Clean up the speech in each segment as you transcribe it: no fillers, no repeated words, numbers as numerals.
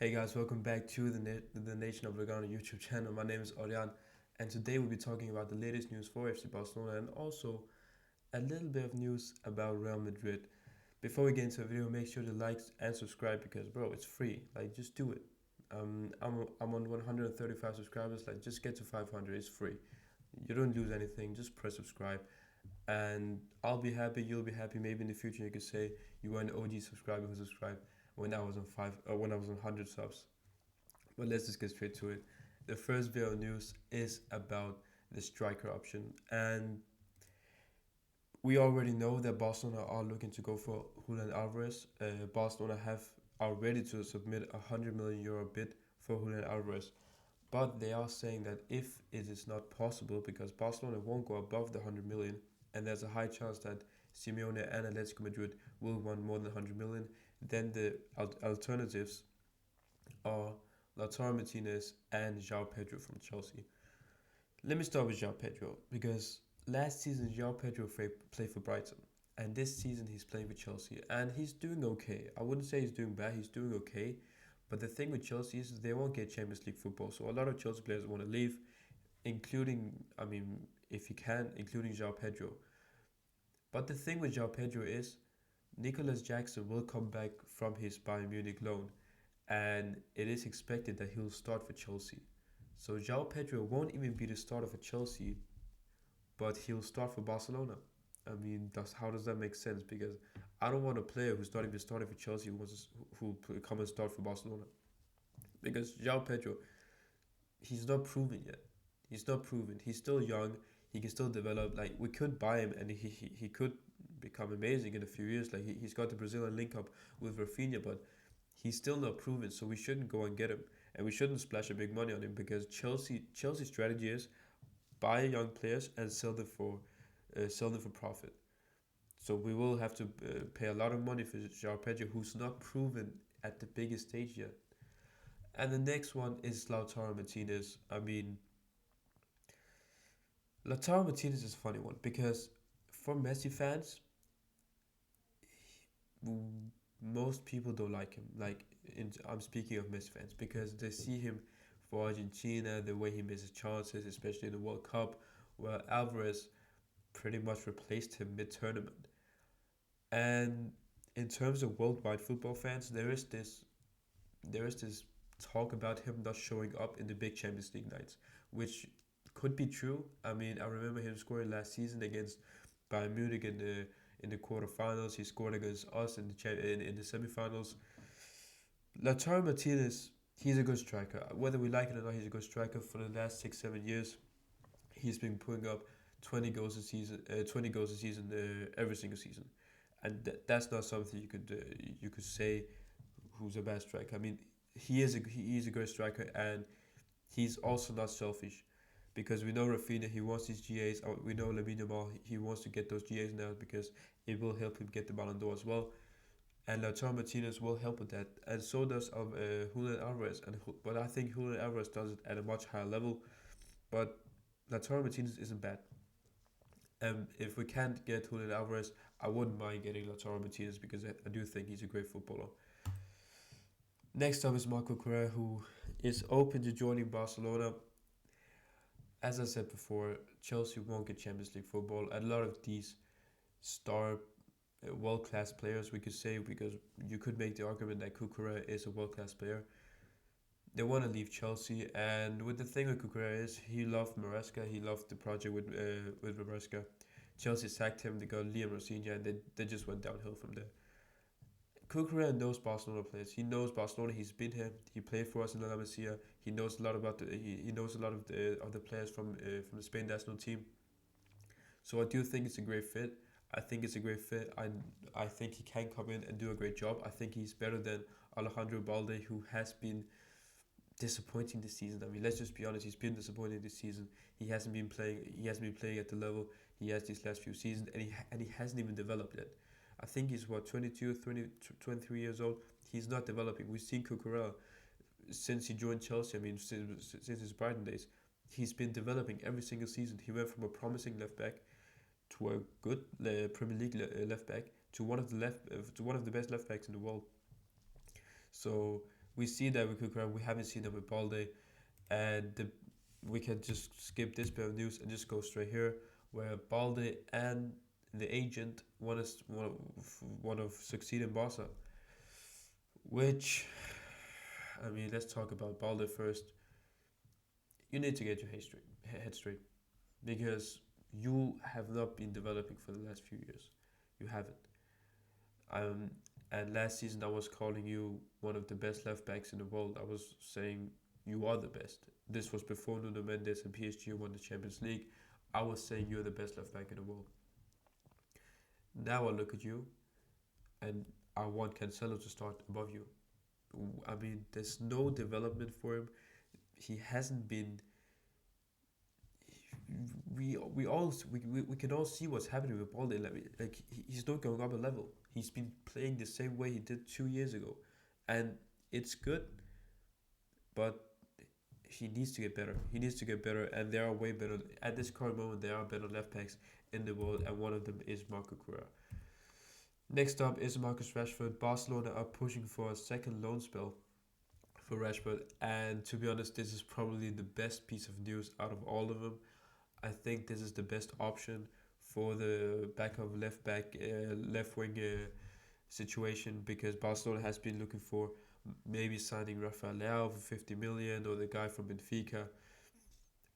Hey guys, welcome back to the Nation of Lugano YouTube channel. My name is Arian, and today we'll be talking about the latest news for FC Barcelona and also a little bit of news about Real Madrid. Before we get into the video, make sure to like and subscribe because, bro, it's free. Like, just do it. I'm on 135 subscribers. Like, just get to 500. It's free. You don't lose anything. Just press subscribe, and I'll be happy. You'll be happy. Maybe in the future you could say you were an OG subscriber who subscribed when I was on when I was on 100 subs. But let's just get straight to it. The first bit of news is about the striker option, and we already know that Barcelona are looking to go for Julian Alvarez. Barcelona are ready to submit a €100 million bid for Julian Alvarez, but they are saying that if it is not possible, because Barcelona won't go above the 100 million, and there's a high chance that Simeone and Atletico Madrid will want more than 100 million, then the alternatives are Lautaro Martinez and João Pedro from Chelsea. Let me start with João Pedro, because last season João Pedro played for Brighton, and this season he's playing for Chelsea, and he's doing okay. I wouldn't say he's doing bad, he's doing okay. But the thing with Chelsea is they won't get Champions League football, so a lot of Chelsea players want to leave, including, if you can, including João Pedro. But the thing with João Pedro is Nicolas Jackson will come back from his Bayern Munich loan, and it is expected that he'll start for Chelsea. So João Pedro won't even be the starter for Chelsea, but he'll start for Barcelona. How does that make sense? Because I don't want a player who's not even starting for Chelsea who come and start for Barcelona. Because João Pedro, he's not proven yet. He's not proven. He's still young. He can still develop. Like, we could buy him, and he could become amazing in a few years. Like, he's got the Brazilian link up with Rafinha, but he's still not proven. So we shouldn't go and get him, and we shouldn't splash a big money on him, because Chelsea's strategy is buy young players and sell them for profit. So we will have to pay a lot of money for João Pedro, who's not proven at the biggest stage yet. And the next one is Lautaro Martinez. Lautaro Martinez is a funny one, because for Messi fans, most people don't like him. I'm speaking of Messi fans, because they see him for Argentina, the way he misses chances, especially in the World Cup, where Alvarez pretty much replaced him mid-tournament. And in terms of worldwide football fans, there is this talk about him not showing up in the big Champions League nights, which could be true. I remember him scoring last season against Bayern Munich in the quarterfinals. He scored against us in the semifinals. Lautaro Martinez, he's a good striker. Whether we like it or not, he's a good striker. For the last 6-7 years, he's been putting up 20 goals a season, every single season, and that's not something you could say who's a bad striker. He is a great striker, and he's also not selfish, because we know Rafinha, he wants his GAs. We know Lamine Yamal, he wants to get those GAs now because it will help him get the Ballon d'Or as well. And Lautaro Martinez will help with that, and so does Julian Alvarez. But I think Julian Alvarez does it at a much higher level. But Lautaro Martinez isn't bad. If we can't get Julian Alvarez, I wouldn't mind getting Lautaro Martinez, because I do think he's a great footballer. Next up is Marco Correa, who is open to joining Barcelona. As I said before, Chelsea won't get Champions League football. A lot of these star world-class players, we could say, because you could make the argument that Cucurella is a world-class player, they want to leave Chelsea. And with the thing with Cucurella is he loved Maresca, he loved the project with Maresca. Chelsea sacked him, they got Liam Rosignol, and they just went downhill from there. Cucurella knows Barcelona players. He knows Barcelona. He's been here. He played for us in La Masia. He knows a lot about he knows a lot of the players from the Spain national team. So I do think it's a great fit. I think it's a great fit. I think he can come in and do a great job. I think he's better than Alejandro Balde, who has been disappointing this season. Let's just be honest. He's been disappointing this season. He hasn't been playing at the level he has these last few seasons, and he hasn't even developed yet. I think he's 22, 23 years old. He's not developing. We've seen Cucurella since he joined Chelsea. Since his Brighton days, he's been developing every single season. He went from a promising left back to a good Premier League left back to one of the best left backs in the world. So We see that with Kukurea. We haven't seen that with Balde, and we can just skip this bit of news and just go straight here, where Balde and the agent want to succeed in Barca. Which, I mean, let's talk about Balde first. You need to get your head straight, because you have not been developing for the last few years. You haven't. Um, and last season I was calling you one of the best left backs in the world. I was saying you are the best. This was before Nuno Mendes and PSG won the Champions League. I was saying you're the best left back in the world. Now I look at you and I want Cancelo to start above you. I mean, there's no development for him. He hasn't been. We can all see what's happening with Balde. Like he's not going up a level. He's been playing the same way he did 2 years ago, and it's good, but he needs to get better. He needs to get better, and there are way better at this current moment. There are better left backs in the world, and one of them is Marco Correa. Next up is Marcus Rashford. Barcelona are pushing for a second loan spell for Rashford, and to be honest, this is probably the best piece of news out of all of them. I think this is the best option for the left wing situation, because Barcelona has been looking for maybe signing Rafael Leao for 50 million or the guy from Benfica,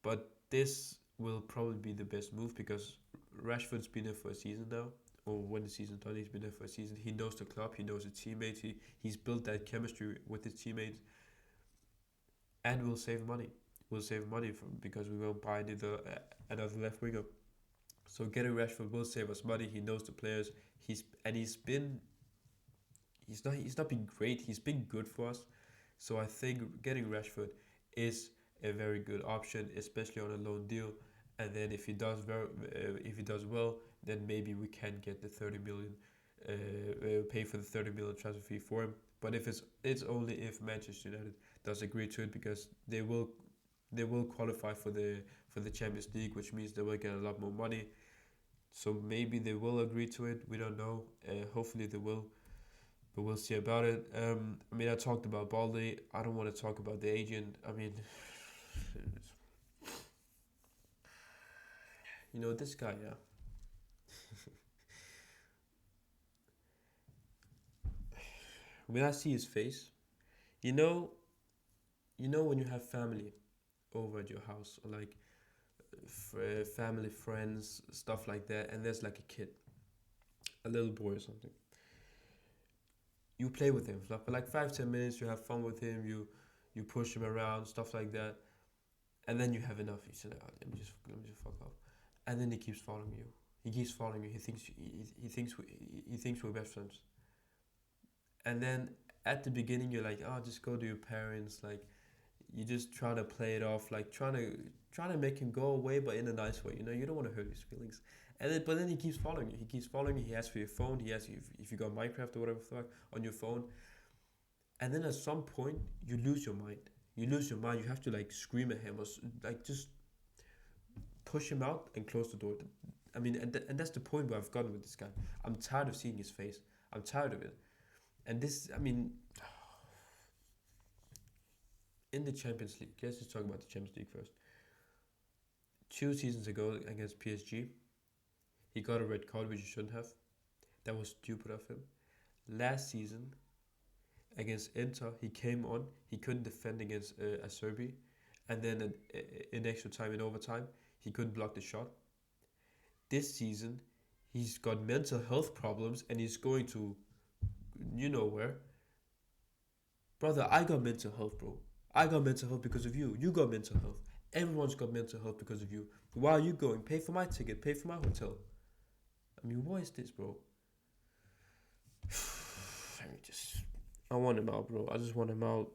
but this will probably be the best move because Rashford's been there for a season now. Or when the season's done, he's been there for a season. He knows the club, he knows his teammates, he's built that chemistry with his teammates, and will save money. We'll save money because we won't buy another left winger. So getting Rashford will save us money. He knows the players. He's not been great. He's been good for us. So I think getting Rashford is a very good option, especially on a loan deal. And then if he does well, then maybe we can get the 30 million, pay for the 30 million transfer fee for him. But if it's only if Manchester United does agree to it, because they will qualify for the Champions League, which means they will get a lot more money. So maybe they will agree to it. We don't know. Hopefully they will, but we'll see about it. I mean, I talked about Balde. I don't want to talk about the agent. I mean, this guy, yeah. When I see his face, you know, when you have family over at your house, or like family, friends, stuff like that, and there's like a kid, a little boy or something. You play with him for like 5-10 minutes. You have fun with him. You push him around, stuff like that, and then you have enough. You say, oh, let me just fuck off, and then he keeps following you. He keeps following you. He thinks we're best friends, and then at the beginning you're like, oh, just go to your parents, like you just try to play it off, like trying to make him go away, but in a nice way. You don't want to hurt his feelings. But then he keeps following you. He keeps following you. He asks for your phone. He asks you if you got Minecraft or whatever the fuck on your phone. And then at some point you lose your mind. You lose your mind. You have to like scream at him, or like just push him out and close the door. I mean, and that's the point where I've gotten with this guy. I'm tired of seeing his face. I'm tired of it. And this, I mean, in the Champions League, let's just talk about the Champions League first. 2 seasons ago against PSG, he got a red card which he shouldn't have. That was stupid of him. Last season against Inter, he came on. He couldn't defend against Acerbi, and then in extra time, in overtime, he couldn't block the shot. This season, he's got mental health problems, and he's going to, where. Brother, I got mental health, bro. I got mental health because of you. You got mental health. Everyone's got mental health because of you. Why are you going? Pay for my ticket. Pay for my hotel. I mean, what is this, bro? I want him out, bro. I just want him out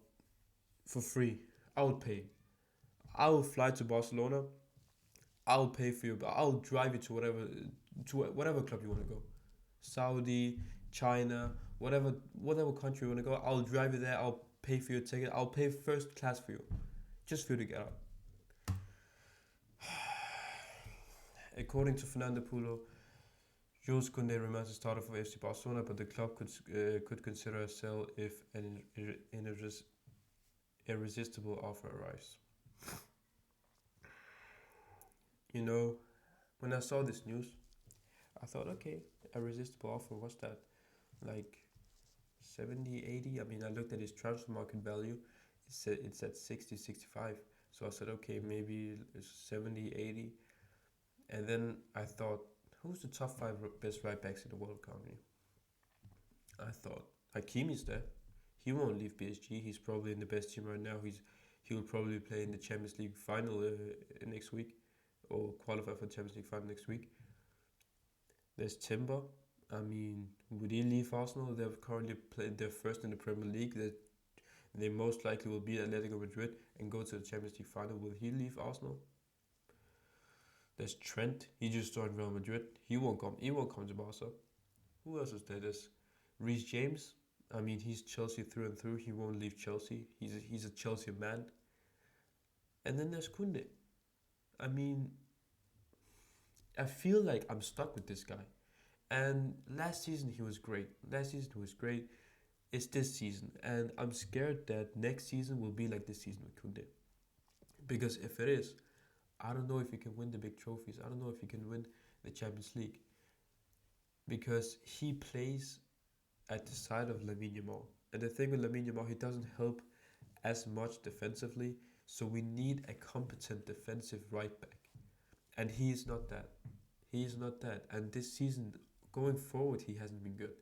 for free. I would pay. I will fly to Barcelona. I'll pay for you, but I'll drive you to whatever club you want to go. Saudi, China, whatever country you want to go. I'll drive you there. I'll pay for your ticket. I'll pay first class for you, just for you to get out. According to Fernando Pulo, Jules Kounde remains a starter for FC Barcelona, but the club could consider a sell if an irresistible offer arrives. You know, when I saw this news, I thought, okay, irresistible offer, what's that? Like 70, 80? I mean, I looked at his transfer market value, it's at 60, 65. So I said, okay, maybe it's 70, 80. And then I thought, who's the top five best right backs in the world currently? I thought, Hakimi's there. He won't leave PSG. He's probably in the best team right now. He'll probably play in the Champions League final next week, or qualify for the Champions League final next week. There's Timber. I mean, would he leave Arsenal? They've currently played their first in the Premier League. They most likely will beat Atletico Madrid and go to the Champions League final. Will he leave Arsenal? There's Trent. He just joined Real Madrid. He won't come. He won't come to Barca. Who else is there? There's Reece James. I mean, he's Chelsea through and through. He won't leave Chelsea. He's a Chelsea man. And then there's Kounde. I mean, I feel like I'm stuck with this guy. And last season he was great. It's this season, and I'm scared that next season will be like this season with Kounde. Because if it is, I don't know if he can win the big trophies. I don't know if he can win the Champions League. Because he plays at the side of Lamine Yamal. And the thing with Lamine Yamal, he doesn't help as much defensively. So we need a competent defensive right back. And he is not that. And this season, going forward, he hasn't been good.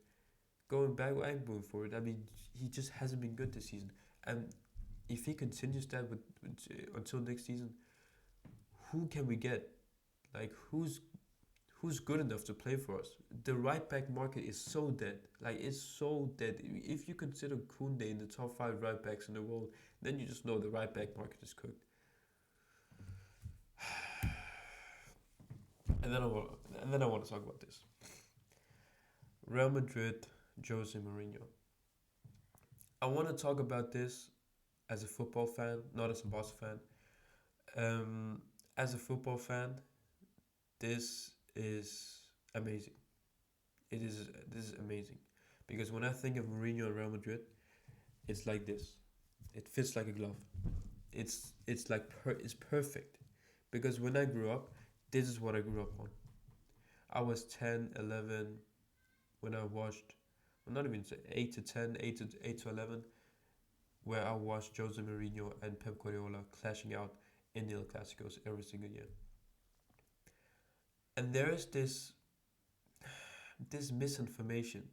Going back and moving forward, I mean, he just hasn't been good this season. And if he continues that until next season, who can we get? Like, who's good enough to play for us? The right back market is so dead. Like, it's so dead. If you consider Kounde in the top 5 right backs in the world, then you just know the right back market is cooked. And then I want to talk about this. Real Madrid, Jose Mourinho. I want to talk about this as a football fan, not as a Barca fan. As a football fan, this is amazing. This is amazing, because when I think of Mourinho and Real Madrid, it's like this. It fits like a glove. It's perfect, because when I grew up, this is what I grew up on. I was 10, 11 when I watched, well, not even 8 to 10, 8 to 11, where I watched Jose Mourinho and Pep Guardiola clashing out in the El Clásicos every single year. And there is this misinformation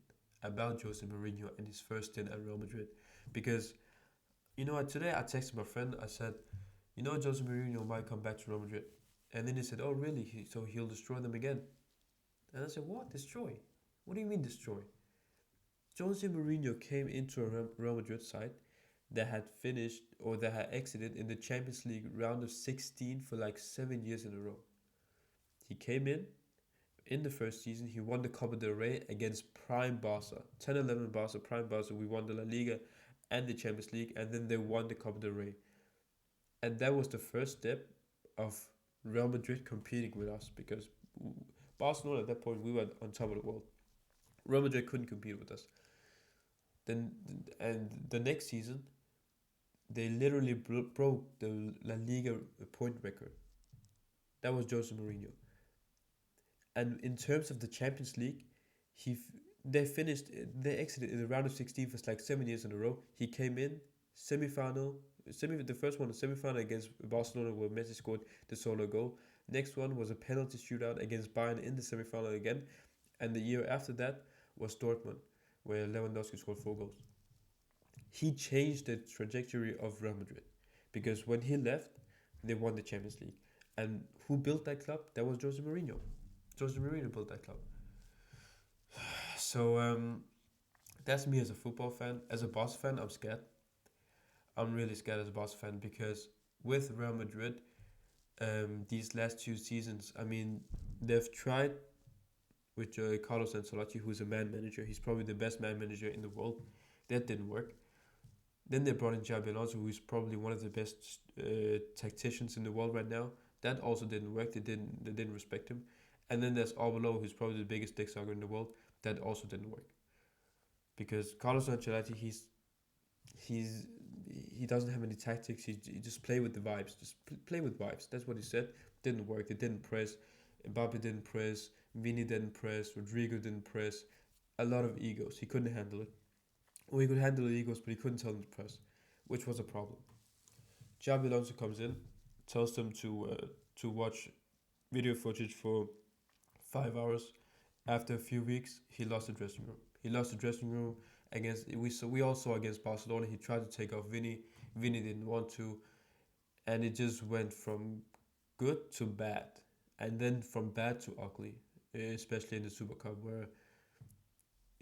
about Jose Mourinho and his first stint at Real Madrid, because today I texted my friend. I said, Jose Mourinho might come back to Real Madrid, and then he said, "Oh, really? So he'll destroy them again?" And I said, "What? Destroy? What do you mean destroy?" Jose Mourinho came into a Real Madrid side that had finished, or that had exited in the Champions League round of 16 for like 7 years in a row. He came in the first season, he won the Copa del Rey against prime Barca. 10-11 Barca, prime Barca. We won the La Liga and the Champions League, and then they won the Copa del Rey. And that was the first step of Real Madrid competing with us, because Barcelona at that point, we were on top of the world. Real Madrid couldn't compete with us. And the next season, they literally broke the La Liga point record. That was Jose Mourinho. And in terms of the Champions League, they exited in the round of 16 for like 7 years in a row. He came in, the first one, the semi-final against Barcelona, where Messi scored the solo goal. Next one was a penalty shootout against Bayern in the semi-final again. And the year after that was Dortmund, where Lewandowski scored 4 goals. He changed the trajectory of Real Madrid, because when he left, they won the Champions League. And who built that club? That was Jose Mourinho. Jose Mourinho built that club. So that's me as a football fan. As a Barca fan, I'm scared. I'm really scared as a Barca fan, because with Real Madrid, these last 2 seasons, I mean, they've tried with Carlos Ancelotti, who's a man manager. He's probably the best man manager in the world. That didn't work. Then they brought in Xabi Alonso, who's probably one of the best tacticians in the world right now. That also didn't work. They didn't respect him. And then there's Arbeloa, who's probably the biggest dick sucker in the world. That also didn't work, because Carlos Ancelotti, he doesn't have any tactics. He just play with the vibes. Just play with vibes. That's what he said. Didn't work. They didn't press. Mbappe didn't press. Vini didn't press. Rodrigo didn't press. A lot of egos. He couldn't handle it. Or he could handle the egos, but he couldn't tell them to press, which was a problem. Xabi Alonso comes in, tells them to watch video footage for 5 hours. After a few weeks, he lost the dressing room. He lost the dressing room against we all saw against Barcelona. He tried to take off Vini. Vini didn't want to, and it just went from good to bad, and then from bad to ugly, especially in the Super Cup where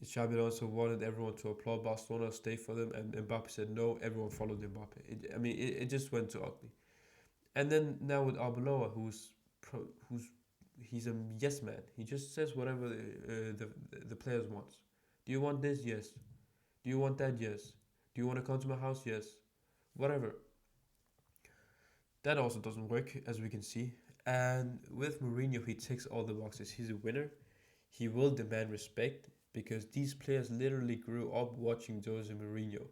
Xabi Alonso wanted everyone to applaud Barcelona, stay for them, and Mbappe said no. Everyone followed Mbappe. It just went to ugly. And then now with Arbeloa, who's he's a yes man. He just says whatever the players wants. Do you want this? Yes. Do you want that? Yes. Do you want to come to my house? Yes. Whatever. That also doesn't work, as we can see. And with Mourinho, he ticks all the boxes. He's a winner. He will demand respect because these players literally grew up watching Jose Mourinho.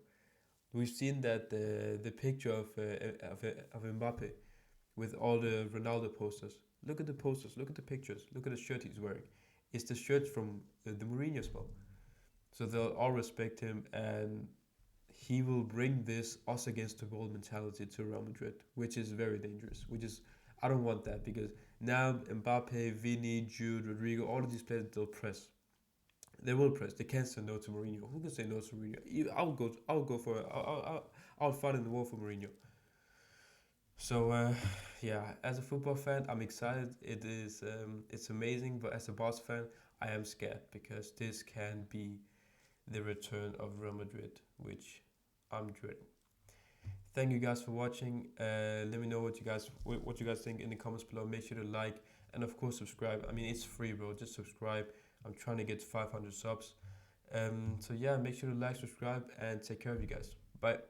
We've seen that the picture of Mbappe with all the Ronaldo posters. Look at the posters. Look at the pictures. Look at the shirt he's wearing. It's the shirt from the Mourinho spell. So they'll all respect him, and he will bring this us against the world mentality to Real Madrid, which is very dangerous. I don't want that because now Mbappe, Vini, Jude, Rodrigo, all of these players they'll press. They will press. They can't say no to Mourinho. Who can say no to Mourinho? I'll go for it. I'll fight in the war for Mourinho. So yeah, as a football fan, I'm excited. It's amazing. But as a Barca fan, I am scared because this can be the return of Real Madrid, which I'm dreading. Thank you guys for watching. Let me know what you guys think in the comments below. Make sure to like and of course subscribe. I mean, it's free, bro. Just subscribe. I'm trying to get 500 subs. So yeah, make sure to like, subscribe, and take care of you guys. Bye.